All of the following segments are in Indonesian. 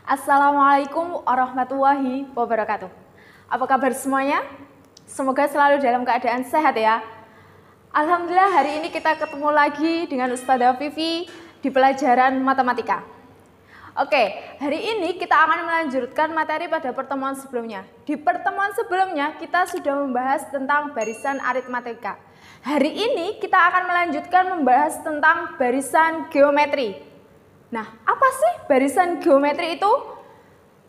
Assalamualaikum warahmatullahi wabarakatuh. Apa kabar semuanya? Semoga selalu dalam keadaan sehat ya. Alhamdulillah hari ini kita ketemu lagi dengan Ustazah Vivi di pelajaran matematika. Oke, hari ini kita akan melanjutkan materi pada pertemuan sebelumnya. Di pertemuan sebelumnya kita sudah membahas tentang barisan aritmatika. Hari ini kita akan melanjutkan membahas tentang barisan geometri. Nah, apa sih barisan geometri itu?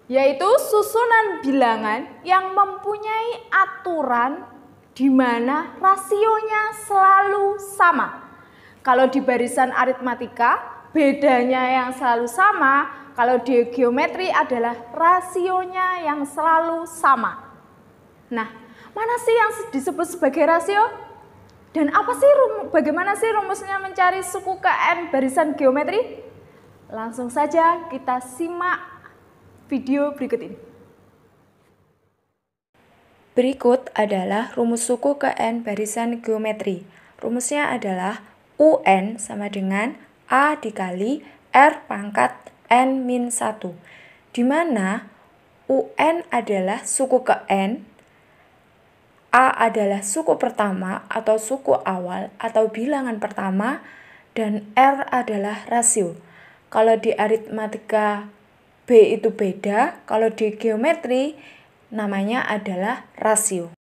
Yaitu susunan bilangan yang mempunyai aturan di mana rasionya selalu sama. Kalau di barisan aritmatika, bedanya yang selalu sama. Kalau di geometri adalah rasionya yang selalu sama. Nah, mana sih yang disebut sebagai rasio? Dan apa sih bagaimana sih rumusnya mencari suku KN barisan geometri? Langsung saja kita simak video berikut ini. Berikut adalah rumus suku KN barisan geometri. Rumusnya adalah UN sama dengan A dikali R pangkat N-1. Di mana UN adalah suku KN, A adalah suku pertama atau suku awal atau bilangan pertama, dan R adalah rasio. Kalau di aritmatika B itu beda, kalau di geometri namanya adalah rasio.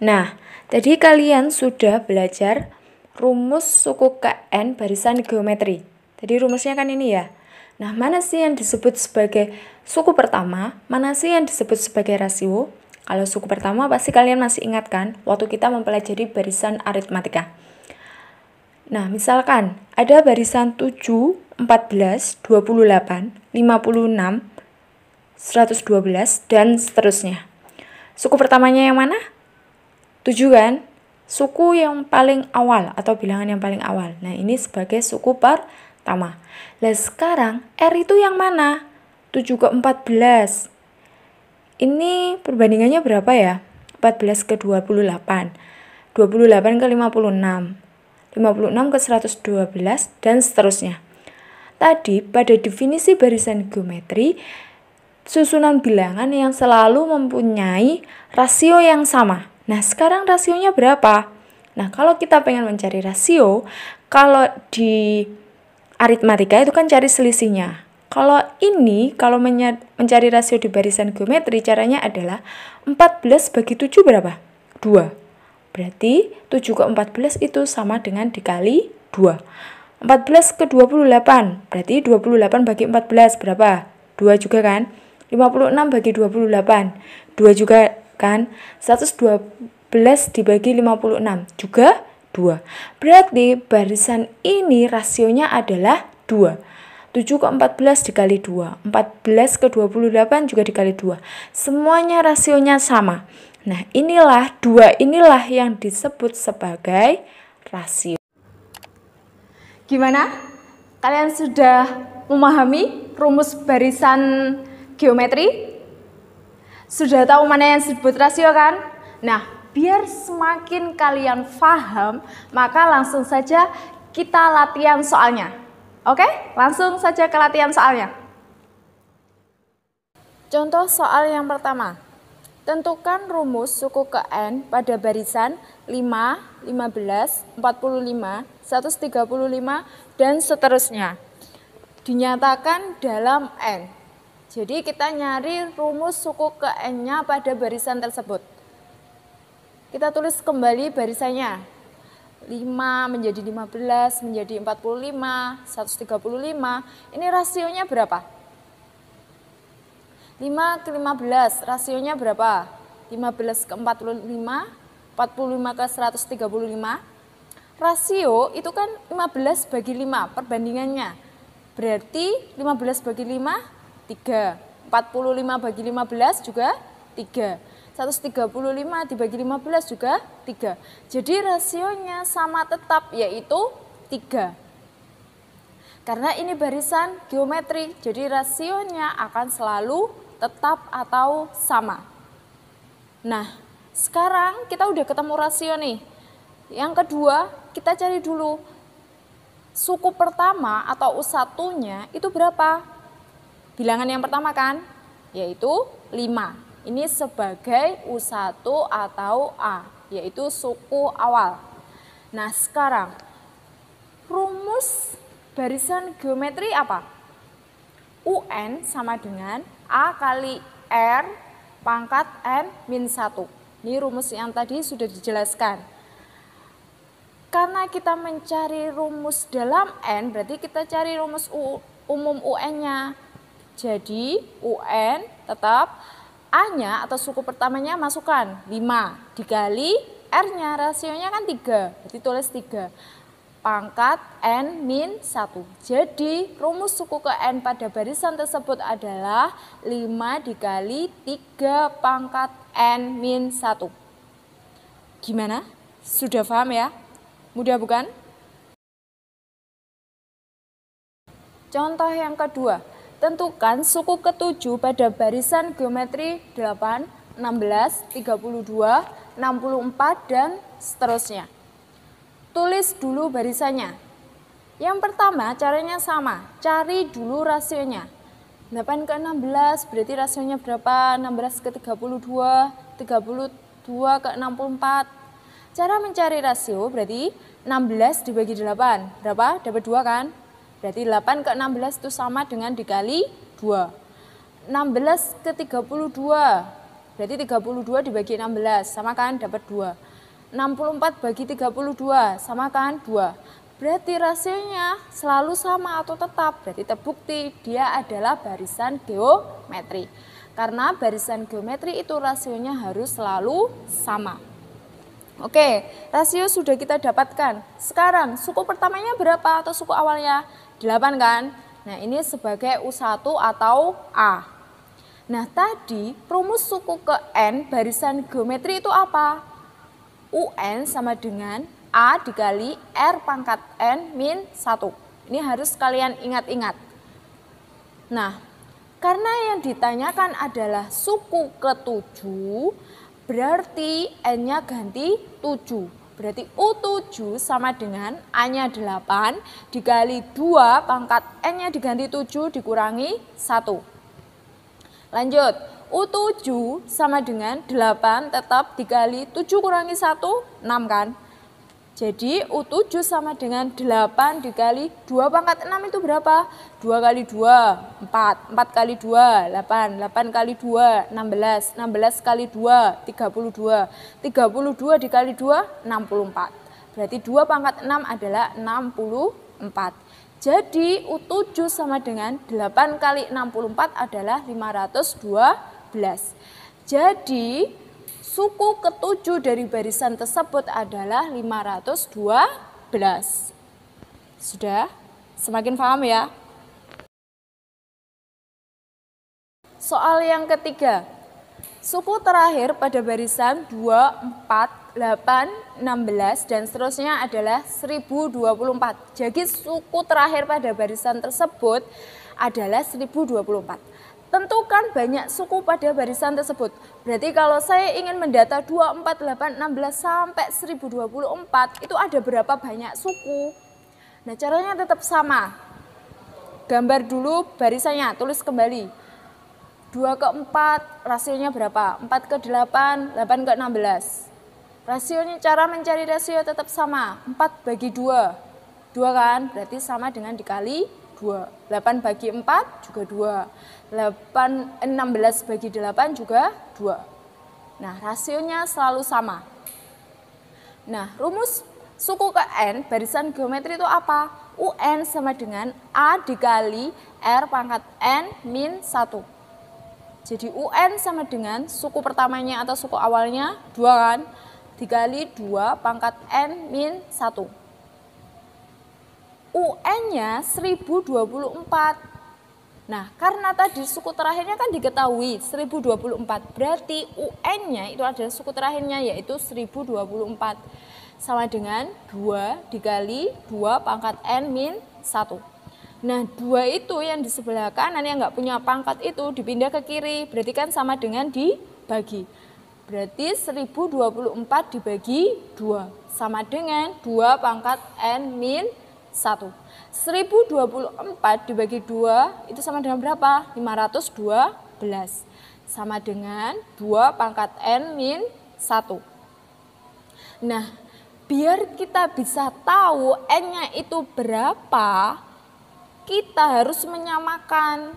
Nah, tadi kalian sudah belajar rumus suku KN barisan geometri. Tadi rumusnya kan ini ya. Nah, mana sih yang disebut sebagai suku pertama, mana sih yang disebut sebagai rasio? Kalau suku pertama pasti kalian masih ingat kan waktu kita mempelajari barisan aritmatika. Nah, misalkan ada barisan 7, 14, 28, 56, 112, dan seterusnya. Suku pertamanya yang mana? 7 kan? Suku yang paling awal atau bilangan yang paling awal. Nah, ini sebagai suku pertama. Nah, sekarang R itu yang mana? 7 ke 14. Ini perbandingannya berapa ya? 14 ke 28. 28 ke 56. 56 ke 112, dan seterusnya. Tadi pada definisi barisan geometri, susunan bilangan yang selalu mempunyai rasio yang sama. Nah, sekarang rasionya berapa? Nah, kalau kita pengen mencari rasio, kalau di aritmatika itu kan cari selisihnya. Kalau mencari rasio di barisan geometri, caranya adalah 14 bagi 7 berapa? 2. Berarti 7 ke 14 itu sama dengan dikali 2. 14 ke 28, berarti 28 bagi 14 berapa? 2 juga kan? 56 bagi 28, 2 juga kan? 112 dibagi 56, juga 2. Berarti barisan ini rasionya adalah 2. 7 ke 14 dikali 2, 14 ke 28 juga dikali 2. Semuanya rasionya sama. Nah, dua inilah yang disebut sebagai rasio. Gimana? Kalian sudah memahami rumus barisan geometri? Sudah tahu mana yang disebut rasio kan? Nah, biar semakin kalian paham, maka langsung saja kita latihan soalnya. Oke? Langsung saja ke latihan soalnya. Contoh soal yang pertama. Tentukan rumus suku KN pada barisan 5, 15, 45, 135, dan seterusnya. Dinyatakan dalam N. Jadi kita nyari rumus suku KN-nya pada barisan tersebut. Kita tulis kembali barisannya. 5 menjadi 15, menjadi 45, 135. Ini rasionya berapa? 5 ke 15, rasionya berapa? 15 ke 45, 45 ke 135. Rasio itu kan 15 bagi 5, perbandingannya. Berarti 15 bagi 5, 3. 45 bagi 15 juga 3. 135 dibagi 15 juga 3. Jadi rasionya sama tetap, yaitu 3. Karena ini barisan geometri, jadi rasionya akan selalu tetap atau sama. Nah, sekarang kita udah ketemu rasio nih. Yang kedua, kita cari dulu suku pertama atau U1-nya itu berapa? Bilangan yang pertama kan, yaitu 5. Ini sebagai U1 atau A, yaitu suku awal. Nah sekarang, rumus barisan geometri apa? UN sama dengan A kali R pangkat N min 1. Ini rumus yang tadi sudah dijelaskan. Karena kita mencari rumus dalam N, berarti kita cari rumus umum UN-nya. Jadi UN tetap A-nya atau suku pertamanya masukkan 5 dikali R-nya, rasionya kan 3, berarti tulis 3. Pangkat N min 1. Jadi rumus suku ke N pada barisan tersebut adalah 5 dikali 3 pangkat N min 1. Gimana? Sudah paham ya? Mudah bukan? Contoh yang kedua. Tentukan suku ke-7 pada barisan geometri 8, 16, 32, 64, dan seterusnya. Tulis dulu barisannya. Yang pertama caranya sama, cari dulu rasionya. 8 ke 16 berarti rasionya berapa? 16 ke 32, 32 ke 64. Cara mencari rasio berarti 16 dibagi 8, berapa? Dapat 2 kan? Berarti 8 ke 16 itu sama dengan dikali 2. 16 ke 32, berarti 32 dibagi 16, sama kan? Dapat 2. 64 bagi 32, sama kan? 2. Berarti rasionya selalu sama atau tetap, berarti terbukti dia adalah barisan geometri. Karena barisan geometri itu rasionya harus selalu sama. Oke, rasio sudah kita dapatkan. Sekarang suku pertamanya berapa atau suku awalnya? 8 kan? Nah ini sebagai U1 atau A. Nah tadi rumus suku ke N barisan geometri itu apa? UN sama dengan A dikali R pangkat N min 1. Ini harus kalian ingat-ingat. Nah karena yang ditanyakan adalah suku ke-7, berarti N-nya ganti 7. Berarti U7 sama dengan A-nya 8 dikali 2 pangkat N-nya diganti 7 dikurangi 1. Lanjut, U7 sama dengan 8 tetap dikali 7 kurangi 1, 6 kan? Jadi U7 sama dengan 8 dikali 2 pangkat 6 itu berapa? 2 kali 2, 4. 4 kali 2, 8. 8 kali 2, 16. 16 kali 2, 32. 32 dikali 2, 64. Berarti 2 pangkat 6 adalah 64. Jadi U7 sama dengan 8 kali 64 adalah 512. Jadi suku ke-7 dari barisan tersebut adalah 512. Sudah? Semakin paham ya? Soal yang ketiga. Suku terakhir pada barisan 2, 4, 8, 16, dan seterusnya adalah 1024. Jadi suku terakhir pada barisan tersebut adalah 1024. Tentukan banyak suku pada barisan tersebut. Berarti kalau saya ingin mendata 2, 4, 8, 16 sampai 1024, itu ada berapa banyak suku? Nah caranya tetap sama. Gambar dulu barisannya, tulis kembali. 2 ke 4, rasionya berapa? 4 ke 8, 8 ke 16. Rasionya, cara mencari rasio tetap sama. 4 bagi 2. 2 kan? Berarti sama dengan dikali 2. 8 bagi 4 juga 2. 16 bagi 8 juga 2. Nah, rasionya selalu sama. Nah, rumus suku ke N barisan geometri itu apa? UN sama dengan A dikali R pangkat N min 1. Jadi UN sama dengan suku pertamanya atau suku awalnya 2 kan? Dikali 2 pangkat N min 1. UN-nya 1024. Nah, karena tadi suku terakhirnya kan diketahui 1024, berarti UN-nya itu adalah suku terakhirnya yaitu 1024. Sama dengan 2 dikali 2 pangkat N min 1. Nah, 2 itu yang di sebelah kanan yang nggak punya pangkat itu dipindah ke kiri, berarti kan sama dengan dibagi. Berarti 1024 dibagi 2, sama dengan 2 pangkat N min 1. 1024 dibagi 2 itu sama dengan berapa? 512. Sama dengan 2 pangkat N min 1. Nah, biar kita bisa tahu N-nya itu berapa, kita harus menyamakan.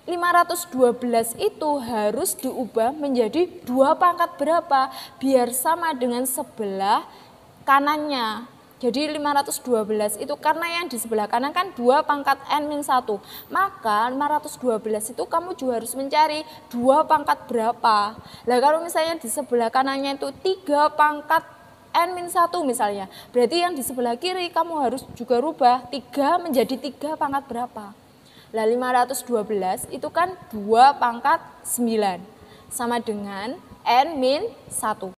512 itu harus diubah menjadi 2 pangkat berapa biar sama dengan sebelah kanannya. Jadi 512 itu karena yang di sebelah kanan kan 2 pangkat N-1. Maka 512 itu kamu juga harus mencari 2 pangkat berapa. Nah kalau misalnya di sebelah kanannya itu 3 pangkat N-1 misalnya. Berarti yang di sebelah kiri kamu harus juga rubah 3 menjadi 3 pangkat berapa. Nah 512 itu kan 2 pangkat 9 sama dengan N-1.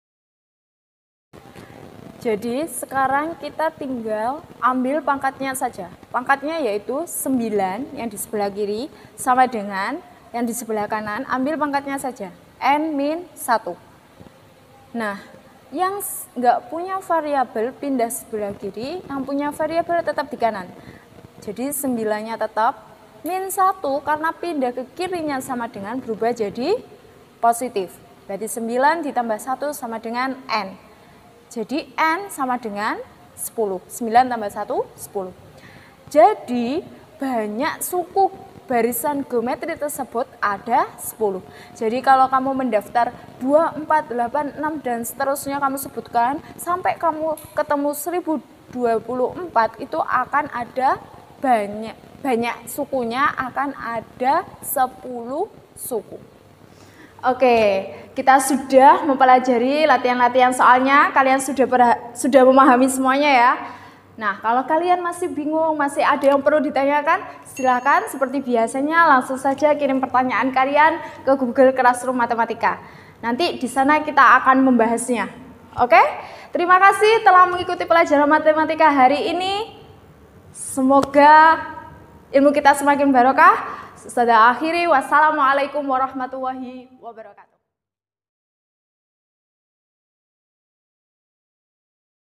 Jadi sekarang kita tinggal ambil pangkatnya saja. Pangkatnya yaitu 9 yang di sebelah kiri sama dengan yang di sebelah kanan. Ambil pangkatnya saja, N-1. Nah, yang nggak punya variabel pindah sebelah kiri, yang punya variabel tetap di kanan. Jadi 9-nya tetap, min 1 karena pindah ke kirinya sama dengan berubah jadi positif. Berarti 9 ditambah 1 sama dengan N. Jadi N sama dengan 10. 9 tambah 1, 10. Jadi banyak suku barisan geometri tersebut ada 10. Jadi kalau kamu mendaftar 2, 4, 8, 6 dan seterusnya kamu sebutkan sampai kamu ketemu 1024 itu akan ada banyak sukunya, akan ada 10 suku. Oke, kita sudah mempelajari latihan-latihan soalnya, kalian sudah memahami semuanya ya. Nah, kalau kalian masih bingung, masih ada yang perlu ditanyakan, silakan seperti biasanya langsung saja kirim pertanyaan kalian ke Google Classroom Matematika. Nanti di sana kita akan membahasnya. Oke? Terima kasih telah mengikuti pelajaran matematika hari ini. Semoga ilmu kita semakin barokah. Sudah akhiri, wassalamualaikum warahmatullahi wabarakatuh.